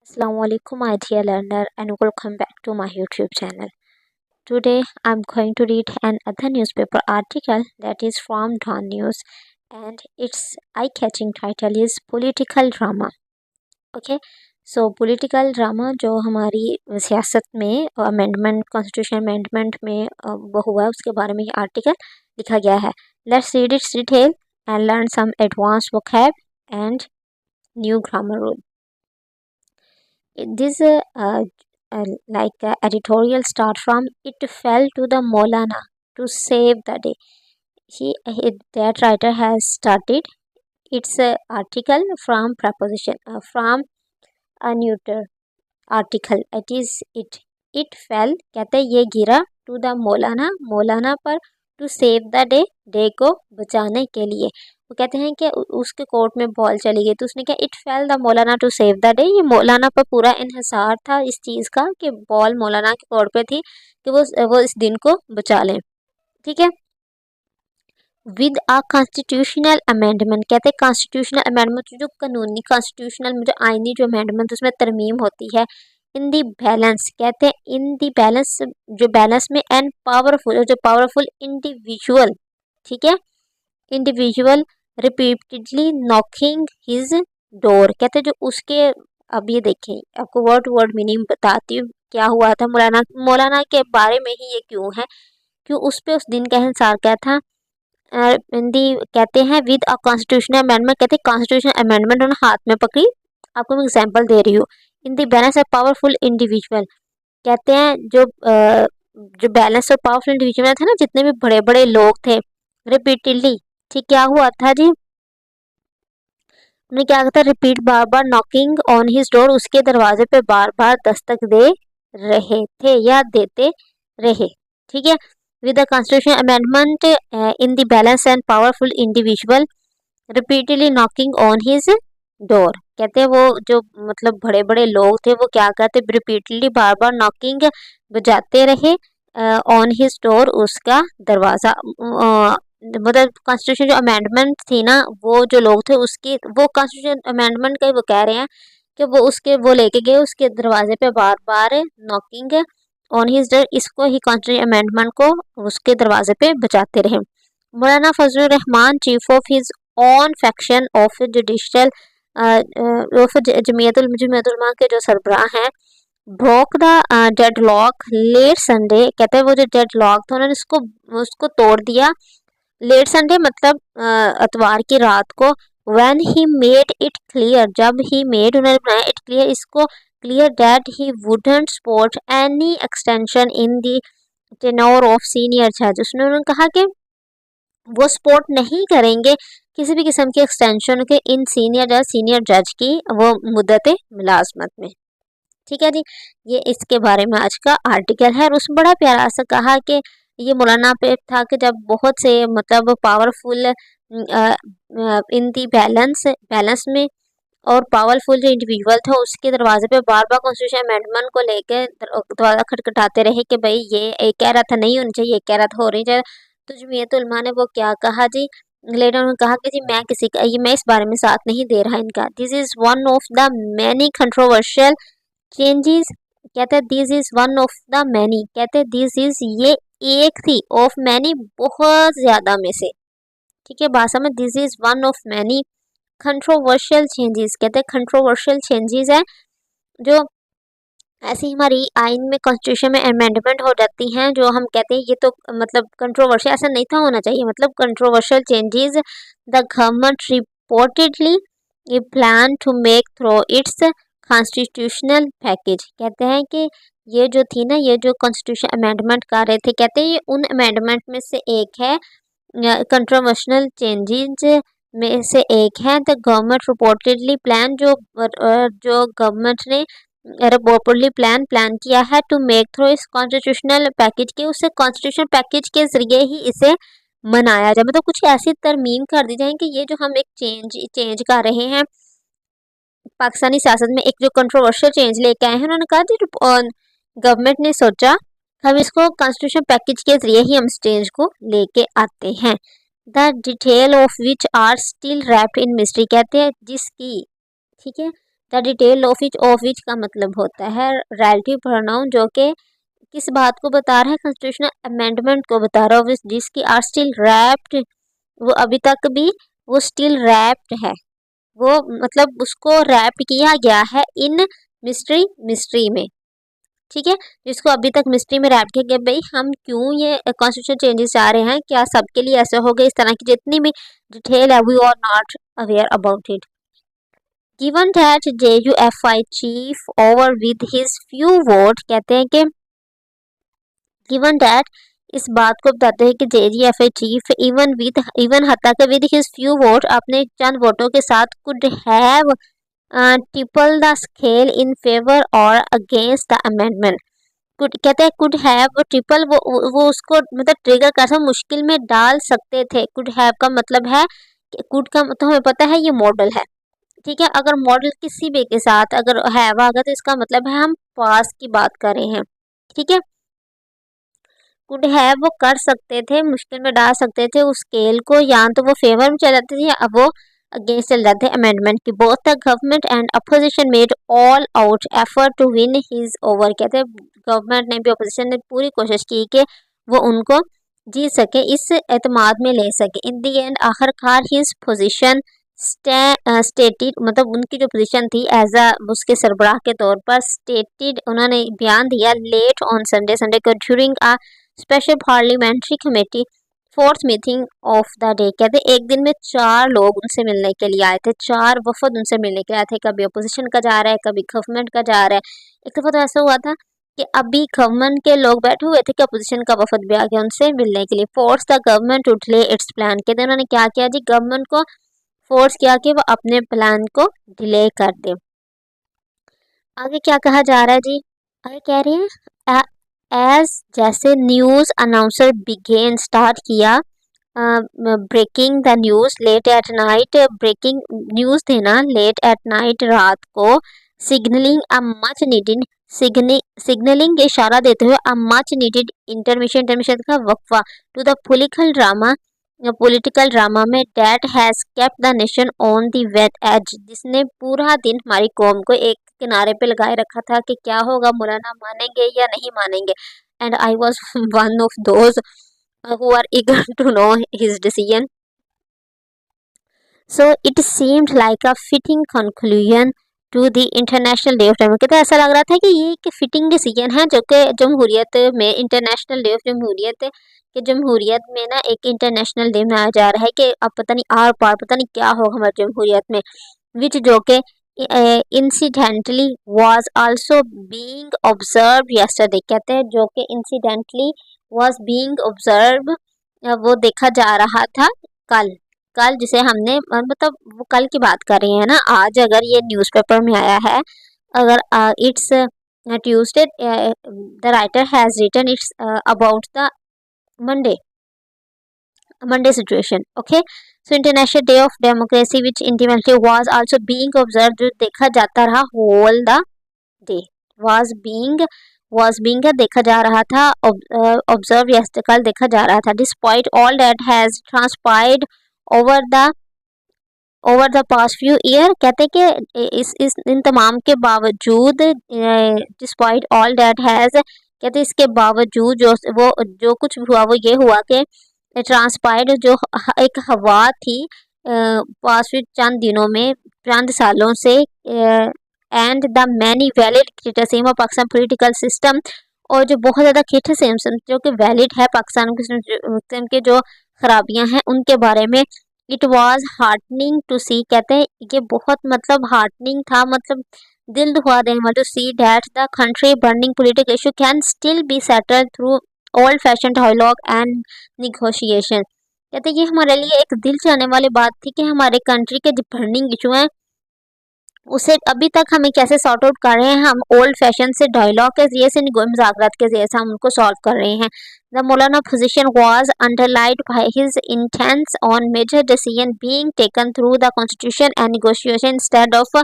Assalamualaikum my dear learner and welcome back to my YouTube channel. Today I'm going to read another newspaper article that is from Dawn News and its eye-catching title is Political Drama. Okay, so political drama जो हमारी सियासत में amendment constitution amendment में वो हुआ है उसके बारे में ये आर्टिकल लिखा गया है. Let's read its detail and learn some advanced vocab and new grammar rule. This editorial start from it fell to the Maulana to save the day. That writer has started its article from preposition from a neuter article. It is it. It fell कहते हैं ये गिरा to the मौलाना पर to save the day को बचाने के लिए. वो कहते हैं कि उसके कोर्ट में बॉल चली गई तो उसने कहा it fail the Maulana to save the day. ये मौलाना पर पूरा इन्हिसार था इस चीज़ का कि बॉल मौलाना के कोर्ट पे थी कि वो इस दिन को बचा लें. ठीक है. विद आ कॉन्स्टिट्यूशनल अमेंडमेंट कहते हैं कॉन्स्टिट्यूशनल अमेंडमेंट जो कानूनी कॉन्स्टिट्यूशनल जो आइनी जो अमेंडमेंट उसमें तरमीम होती है. इन दी बैलेंस कहते हैं इन दी बैलेंस जो बैलेंस में एंड पावरफुल जो पावरफुल इंडिविजुअल. ठीक है. Individual repeatedly knocking his door कहते जो उसके. अब ये देखें आपको वर्ड वर्ड मीनिंग बताती हूँ क्या हुआ था. मौलाना के बारे में ही ये क्यों है क्यों उस पे उस दिन का इंसार क्या था. हिंदी कहते हैं विद अ कॉन्स्टिट्यूशनल अमेंडमेंट कहते हैं कॉन्स्टिट्यूशनल अमेंडमेंट उन्होंने हाथ में पकड़ी. आपको मैं एग्जांपल दे रही हूँ. In the balance of powerful individual कहते हैं जो बैलेंस और पावरफुल इंडिविजुअल थे ना जितने भी बड़े बड़े लोग थे रिपीटेडली. ठीक क्या हुआ था जी उन्हें क्या कहता repeat bar bar knocking on his door उसके दरवाजे पे बार बार दस्तक दे रहे थे या देते रहे. ठीक है. With the constitution amendment in the balance and powerful individual repeatedly knocking on his door कहते हैं वो जो मतलब बड़े बड़े लोग थे वो क्या करते रिपीटेडली बार बार नॉकिंग बजाते रहे ऑन हिज डोर उसका दरवाज़ा. मतलब कॉन्स्टिट्यूशन जो अमेंडमेंट थी ना वो जो लोग थे उसकी वो कॉन्स्टिट्यूशन अमेंडमेंट का वो कह रहे हैं कि वो लेके गए उसके दरवाजे पे बार बार नॉकिंग ऑन हिज डोर. इसको ही कॉन्स्टिट्यूशन अमेंडमेंट को उसके दरवाजे पे बचाते रहे. Maulana Fazlur Rahman chief of his own faction of judicial Jamiatul के जो सरबराह हैं broke the deadlock late Sunday कहते हैं वो जो डेडलॉक था उन्होंने उसको तोड़ दिया. लेट संडे मतलब अतवार की रात को. When he made it clear जब ही मेड उन्होंने बनाया इट क्लियर इसको clear that he wouldn't support any extension in the tenure of senior जज. उसने उन्होंने कहा कि वो सपोर्ट नहीं करेंगे किसी भी किस्म के एक्सटेंशन के इन सीनियर जज की वो मुद्दत मुलाजमत में. ठीक है जी. ये इसके बारे में आज का आर्टिकल है और उसमें बड़ा प्यारा सा कहा कि ये मौलाना पे था कि जब बहुत से मतलब पावरफुल इन दी बैलेंस में और पावरफुल जो इंडिविजुअल था उसके दरवाजे पे बार बार कॉन्स्टिट्यूशन अमेंडमेंट को लेकर दरवाज़ा खटखटाते रहे कि भाई ये एक कह रहा था नहीं होनी चाहिए एक कह रहा था हो रही चाहिए. तो जमीयत उलमा ने वो क्या कहा जी लेटर उन्होंने कहा कि जी मैं इस बारे में साथ नहीं दे रहा इनका. This is one of the many controversial changes कहते हैं this is one of the many कहते हैं दिस इज़ ये एक थी ऑफ मैनी बहुत ज़्यादा में से. ठीक है. भाषा में this is one of many controversial changes कहते हैं कंट्रोवर्शियल चेंजेस है जो ऐसी हमारी आइन में कॉन्स्टिट्यूशन में अमेंडमेंट हो जाती हैं जो हम कहते हैं ये तो मतलब कंट्रोवर्शियल ऐसा नहीं था होना चाहिए. मतलब controversial changes the government reportedly ये plan to make through its constitutional package कहते हैं कि ये जो थी ना ये जो कॉन्स्टिट्यूशन अमेंडमेंट कर रहे थे कहते हैं ये उन अमेंडमेंट में से एक है कंट्रोवर्शियल चेंजेस में से एक है. द गवर्नमेंट रिपोर्टेडली प्लान जो गवर्नमेंट ने रिपोर्टेडली प्लान किया है टू मेक थ्रू इस कॉन्स्टिट्यूशनल पैकेज के उससे कॉन्स्टिट्यूशनल पैकेज के जरिए ही इसे मनाया जाए. मतलब कुछ ऐसी तरमीम कर दी जाए कि ये जो हम एक चेंज कर रहे हैं पाकिस्तानी सियासत में एक जो कंट्रोवर्शियल चेंज लेके आए हैं उन्होंने कहा जी गवर्नमेंट ने सोचा हम इसको कॉन्स्टिट्यूशन पैकेज के जरिए ही हम इस चेंज को लेके आते हैं. The detail of which are still wrapped in mystery कहते हैं जिसकी. ठीक है. द डिटेल ऑफ विच का मतलब होता है रिलेटिव प्रोनाउन, जो कि किस बात को बता रहा है, कॉन्स्टिट्यूशनल अमेंडमेंट को बता रहा है, जिसकी आर स्टिल रैप्ड, वो अभी तक भी वो स्टिल रैप्ड है, वो मतलब उसको रैप किया गया है इन मिस्ट्री में, ठीक है, जिसको अभी तक मिस्ट्री में रैप किया गया। भाई हम क्यों ये कॉन्स्टिट्यूशन चेंजेस चाह रहे हैं, क्या सबके लिए ऐसे हो गए, इस तरह की जितनी भी डिटेल है we are not aware about it. Given that JUFI chief over with his few vote, कहते हैं कि गिवन दैट इस बात को बताते हैं कि JUFI चीफ इवन हत्या के विद हिज फ्यू वोट, अपने चंद वोटों के साथ could have triple the scale in favour और अगेंस्ट द अमेंडमेंट। कुड कहते हैं कुड हैव ट्रिपल, वो उसको मतलब ट्रिगर कर मुश्किल में डाल सकते थे। कुड हैव का मतलब है, कुड का तो हमें पता है ये मॉडल है, ठीक है, अगर मॉडल किसी भी के साथ अगर हैव आ गया तो इसका मतलब है हम पास की बात कर रहे हैं, ठीक है। कुड हैव वो कर सकते थे, मुश्किल में डाल सकते थे उस स्केल को, या तो वो फेवर में चल जाते थे या वो अगेंस्ट चल जाते अमेंडमेंट की। Both the government and opposition made all out effort to win his over, कहते हैं गवर्नमेंट ने भी अपोजिशन ने पूरी कोशिश की कि वो उनको जीत सके, इस एतमाद में ले सके। इन दी एंड आखिरकार हिज पोजीशन स्टेटेड, मतलब उनकी जो पोजीशन थी एज अ उसके सरबराह के तौर पर स्टेटेड, उन्होंने बयान दिया लेट ऑन संडे को during a special parliamentary committee fourth meeting of the day. कहते एक दिन में 4 लोग उनसे मिलने के लिए आए थे, 4 वफद उनसे मिलने के लिए आए थे, कभी अपोजिशन का जा रहा है, कभी गवर्नमेंट का जा रहा है। एक दफ़ा तो ऐसा हुआ था कि अभी गवर्नमेंट के लोग बैठे हुए थे कि अपोजिशन का वफद भी आ गया उनसे मिलने के लिए। Force the government to delay its plan, कहते उन्होंने क्या किया जी, गवर्नमेंट को फोर्स किया कि वो अपने प्लान को डिले कर दे। आगे क्या कहा जा रहा है जी, आगे कह रहे हैं एज जैसे न्यूज़ अनाउंसर बिगेन स्टार्ट किया breaking the news late at night, breaking news देना लेट एट नाइट रात को, signalling a much needed signalling इशारा देते हुए अ मच नीडेड इंटरमिशन का वक्फा टू द पॉलिटिकल ड्रामा में that has kept the nation on the wait edge, जिसने पूरा दिन हमारी कौम को एक किनारे पे लगाए रखा था कि क्या होगा, मौलाना मानेंगे या नहीं मानेंगे। And I was one of those who are eager to know his decision. So it seemed like a fitting conclusion to the International Day of Democracy, कहते ऐसा लग रहा था कि ये एक फिटिंग डिसीजन है जो कि जमहूरियत में इंटरनेशनल डे ऑफ जमहूरियत के जमहूरियत में ना एक इंटरनेशनल डे मनाया जा रहा है कि अब पता नहीं आर पार पता नहीं क्या होगा हमारी जमहूरियत में, विच जो कि incidentally was also being observe yesterday, कहते हैं जो कि इंसिडेंटली वाज बीइंग ऑब्जर्व, वो देखा जा रहा था कल कल जिसे हमने मतलब वो कल की बात कर रहे हैं ना, आज अगर ये न्यूज़पेपर में आया है, अगर it's Tuesday the writer has written it's about the Monday situation, okay. So international day of democracy which intimately was also being observe, जो देखा जाता रहा whole the day, was being देखा जा रहा था, ऑब्जर्व यस कल देखा जा रहा था। Despite all that has transpired over the past few year, कहते हैं कि इस इन तमाम के बावजूद, डिस्पाइट ऑल दैट हैज, कहते इसके बावजूद जो कुछ हुआ वो ये हुआ कि ट्रांसपायर्ड, जो एक हवा थी पास्ट चंद दिनों में चंद सालों से, and the many valid criticism of Pakistan political system, और जो बहुत ज़्यादा क्रिटिसिज्म जो कि वैलिड है पाकिस्तान सिस्टम के जो खराबियां हैं उनके बारे में। इट वाज हार्टनिंग टू सी, कहते हैं ये बहुत मतलब हार्टनिंग था, मतलब दिल दुखा देने वाला, to see that the country burning political issue can still be settled through old fashion dialogue and negotiation, कहते ये हमारे लिए एक दिल चाहने वाली बात थी कि हमारे कंट्री के जो बर्निंग इशू हैं उसे अभी तक हमें कैसे सॉर्ट आउट कर रहे हैं, हम ओल्ड फैशन से डायलॉग के जरिए से मुज़ाकरात के जरिए से हम उनको सॉल्व कर रहे हैं। The Maulana position was underlined by his intense on major decision being taken through the constitution and negotiation instead of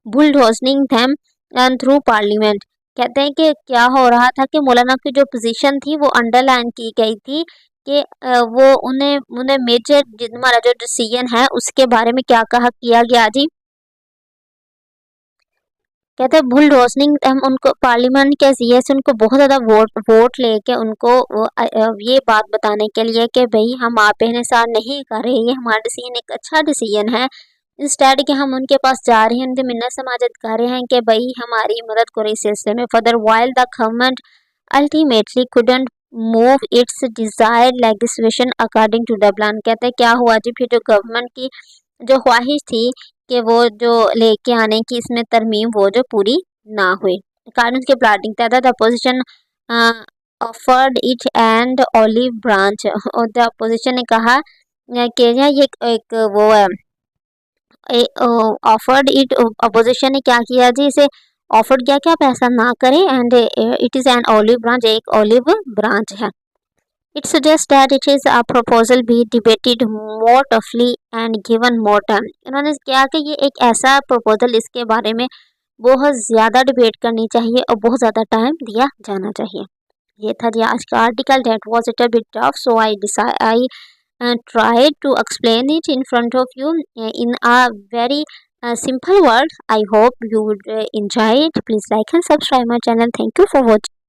bulldozering them and through parliament, कहते हैं कि क्या हो रहा था कि मौलाना की जो पोजीशन थी वो अंडरलाइन की गई थी कि वो उन्हें मेजर हमारा जो डिसीजन है उसके बारे में क्या कहा किया गया जी, कहते हैं बुलडोजरिंग हम उनको पार्लियामेंट के ज़रिए से उनको बहुत ज़्यादा वोट लेके उनको ये बात बताने के लिए कि भाई हम आप इंसार नहीं कर रहे, ये हमारा डिसीजन एक अच्छा डिसीजन है, इंस्टेड कि हम उनके पास जा रहे हैं, उनसे मिन्नत समाजत कर रहे हैं कि भाई हमारी मदद करो इस सिलसिले में। Further while the government ultimately couldn't move its desired legislation according to the plan. कहते हैं क्या हुआ जी, फिर जो गवर्नमेंट की जो ख्वाहिश थी कि वो जो लेके आने की इसमें तरमीम वो जो पूरी ना हुई, कानून के प्लाटिंग तहत opposition offered it and olive branch. और द अपोजिशन ने कहा कि ये एक वो है ऑफर्ड इट, अपोजिशन ने क्या किया जी, इसे ऑफर्ड किया कि आप ऐसा ना करें, and it is an olive branch, एक ऑलिव ब्रांच है। It suggests that it is a proposal be debated more toughly and given more time। इन्होंने क्या कि ये एक ऐसा प्रपोजल, इसके बारे में बहुत ज़्यादा डिबेट करनी चाहिए और बहुत ज़्यादा टाइम दिया जाना चाहिए। ये था जी आज का article. That was it a bit tough, so I tried to explain it in front of you in a very simple word. I hope you would enjoy it. Please like and subscribe my channel. Thank you for watching.